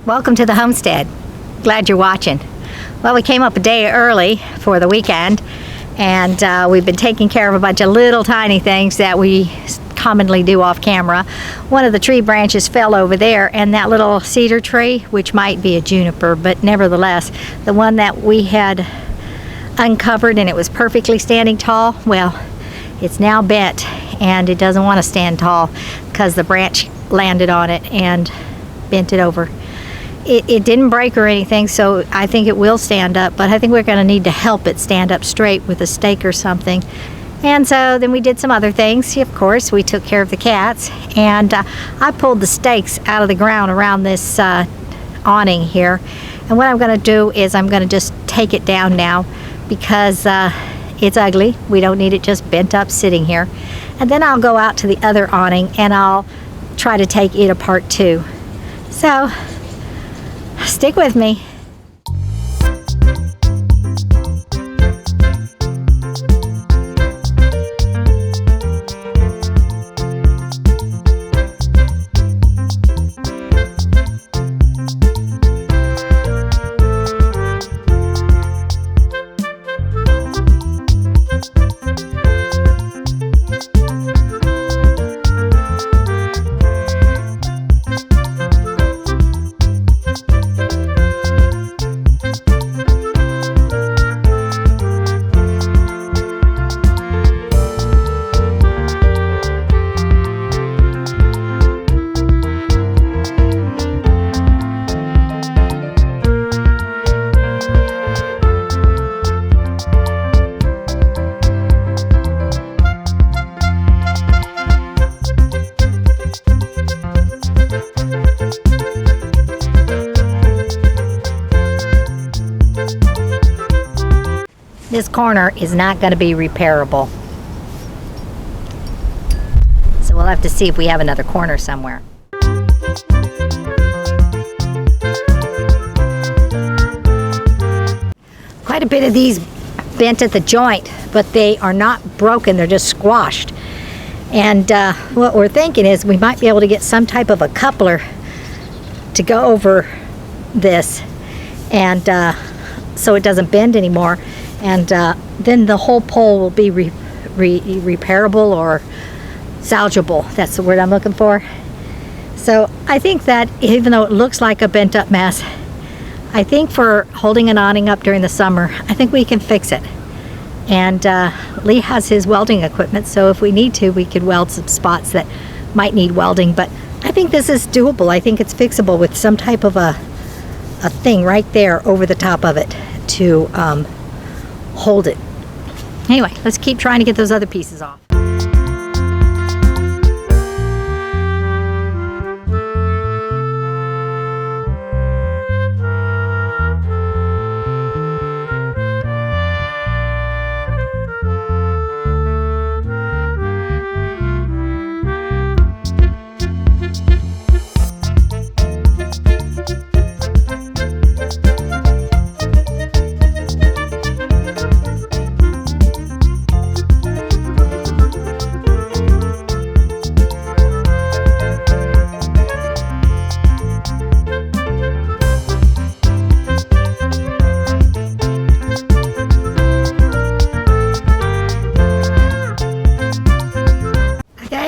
Welcome to the homestead. Glad you're watching. Well, we came up a day early for the weekend, and we've been taking care of a bunch of little tiny things that we commonly do off camera. One of the tree branches fell over there, and that little cedar tree, which might be a juniper, but nevertheless, the one that we had uncovered and it was perfectly standing tall, well, it's now bent and it doesn't want to stand tall because the branch landed on it and bent it over. It didn't break or anything, so I think it will stand up, but I think we're going to need to help it stand up straight with a stake or something. And so then we did some other things. Of course, we took care of the cats, and I pulled the stakes out of the ground around this awning here. And what I'm going to do is I'm going to just take it down now because it's ugly. We don't need it just bent up sitting here. And then I'll go out to the other awning and I'll try to take it apart too. So stick with me. This corner is not going to be repairable. So we'll have to see if we have another corner somewhere. Quite a bit of these bent at the joint, but they are not broken, they're just squashed. And what we're thinking is we might be able to get some type of a coupler to go over this, and so it doesn't bend anymore. And then the whole pole will be repairable or salvageable. That's the word I'm looking for. So I think that even though it looks like a bent up mess, I think for holding an awning up during the summer, I think we can fix it. And Lee has his welding equipment, so if we need to, we could weld some spots that might need welding. But I think this is doable. I think it's fixable with some type of a thing right there over the top of it to hold it. Anyway, let's keep trying to get those other pieces off.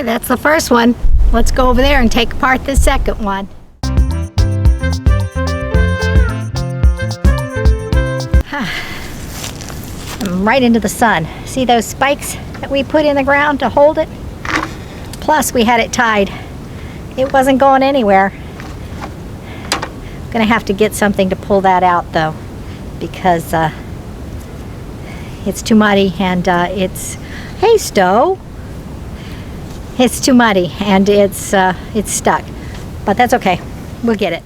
That's the first one. Let's go over there and take apart the second one. I'm right into the sun. See those spikes that we put in the ground to hold it? Plus we had it tied. It wasn't going anywhere. I'm gonna have to get something to pull that out though, because it's too muddy and hey Stowe! It's too muddy and it's stuck, but that's okay. We'll get it.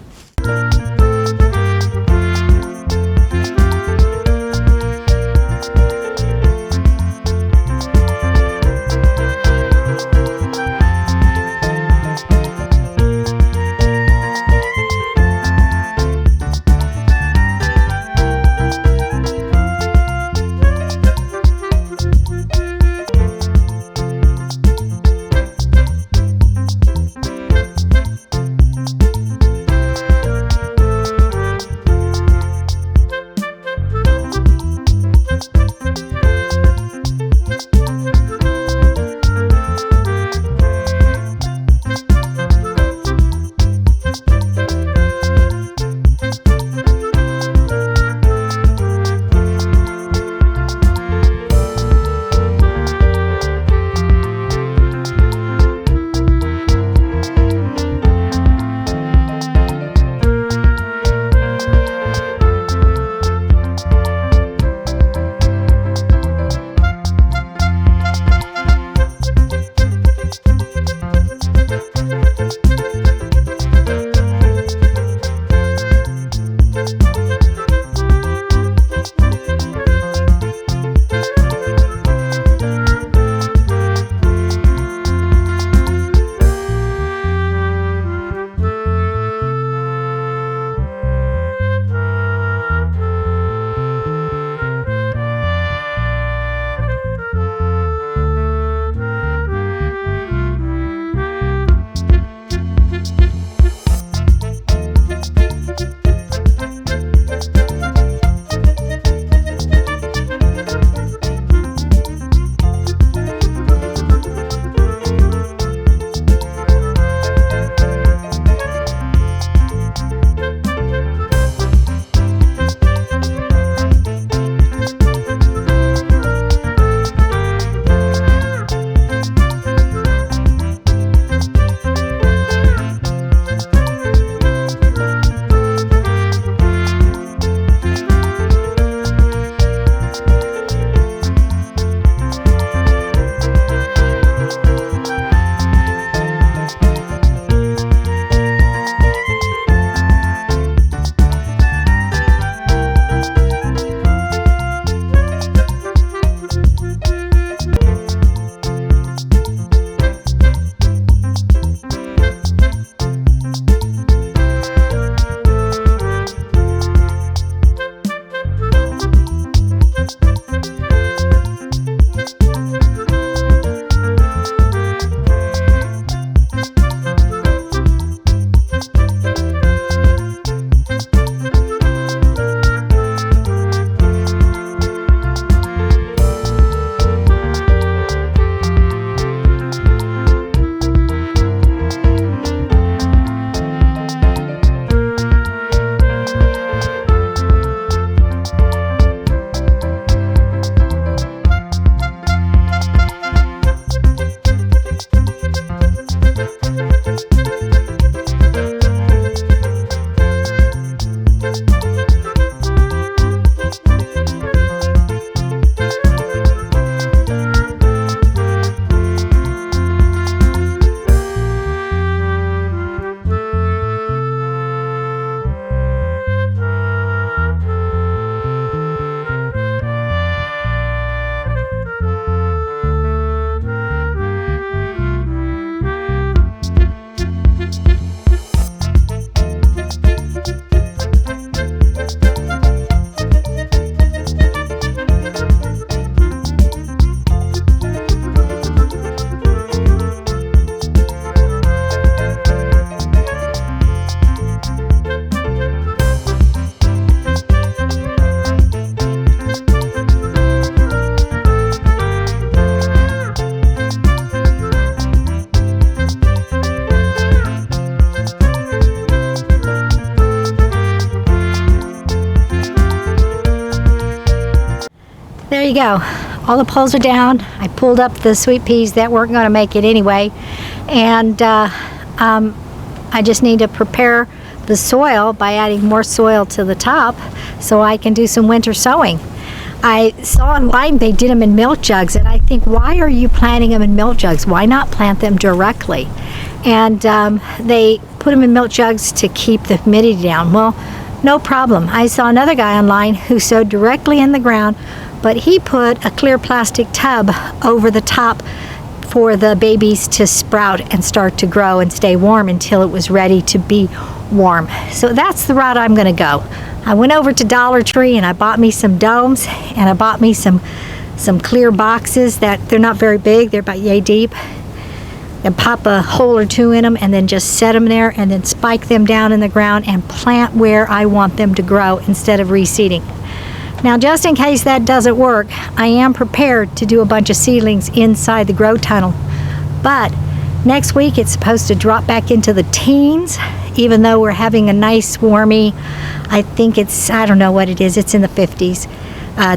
you go. All the poles are down. I pulled up the sweet peas that weren't going to make it anyway. And I just need to prepare the soil by adding more soil to the top so I can do some winter sowing. I saw online they did them in milk jugs, and I think, why are you planting them in milk jugs? Why not plant them directly? And they put them in milk jugs to keep the humidity down. Well, no problem. I saw another guy online who sowed directly in the ground, but he put a clear plastic tub over the top for the babies to sprout and start to grow and stay warm until it was ready to be warm. So that's the route I'm going to go. I went over to Dollar Tree and I bought me some domes, and I bought me some clear boxes that they're not very big, they're about yay deep, and pop a hole or two in them and then just set them there and then spike them down in the ground and plant where I want them to grow instead of reseeding. Now, just in case that doesn't work, I am prepared to do a bunch of seedlings inside the grow tunnel. But next week it's supposed to drop back into the teens, even though we're having a nice warmy, I think it's, I don't know what it is, it's in the 50s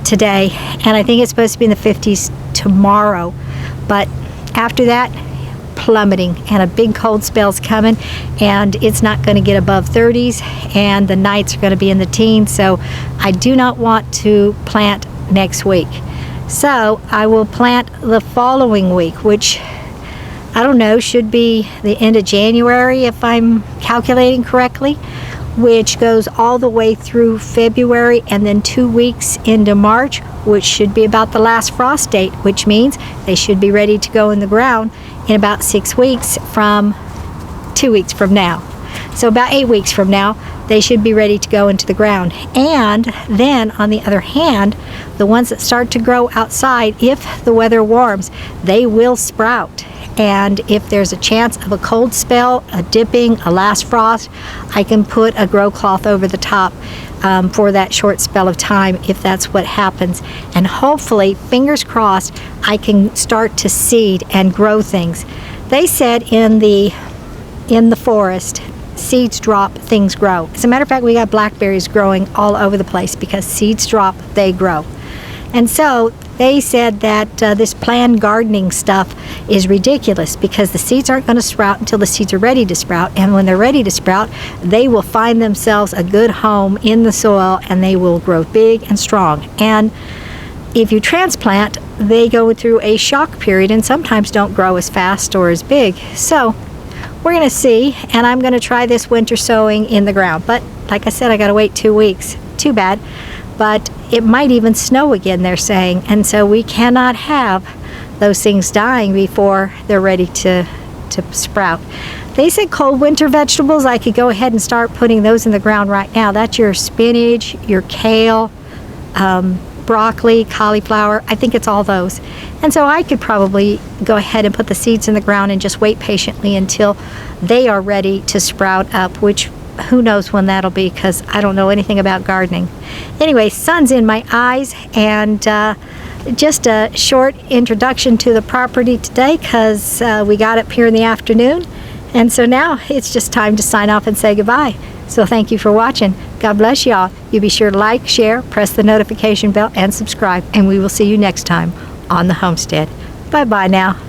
today, and I think it's supposed to be in the 50s tomorrow. But after that, plummeting, and a big cold spell's coming, and it's not going to get above 30s, and the nights are going to be in the teens. So I do not want to plant next week. So I will plant the following week, which I don't know, should be the end of January if I'm calculating correctly, which goes all the way through February, and then 2 weeks into March, which should be about the last frost date, which means they should be ready to go in the ground in about 6 weeks from 2 weeks from now. So about 8 weeks from now, they should be ready to go into the ground. And then, on the other hand, the ones that start to grow outside, if the weather warms, they will sprout. And if there's a chance of a cold spell, a dipping, a last frost, I can put a grow cloth over the top for that short spell of time if that's what happens. And hopefully, fingers crossed, I can start to seed and grow things. They said in the forest, seeds drop, things grow. As a matter of fact, we got blackberries growing all over the place because seeds drop, they grow. And so they said that this planned gardening stuff is ridiculous because the seeds aren't going to sprout until the seeds are ready to sprout. And when they're ready to sprout, they will find themselves a good home in the soil, and they will grow big and strong. And if you transplant, they go through a shock period and sometimes don't grow as fast or as big. So we're going to see, and I'm going to try this winter sowing in the ground. But like I said, I got to wait 2 weeks. Too bad. But it might even snow again, they're saying, and so we cannot have those things dying before they're ready to sprout. They said cold winter vegetables, I could go ahead and start putting those in the ground right now. That's your spinach, your kale, broccoli, cauliflower. I think it's all those. And so I could probably go ahead and put the seeds in the ground and just wait patiently until they are ready to sprout up, which who knows when that'll be, because I don't know anything about gardening. Anyway, sun's in my eyes, and just a short introduction to the property today because we got up here in the afternoon, and so now it's just time to sign off and say goodbye. So thank you for watching. God bless y'all. You be sure to like, share, press the notification bell, and subscribe, and we will see you next time on the Homestead. Bye-bye now.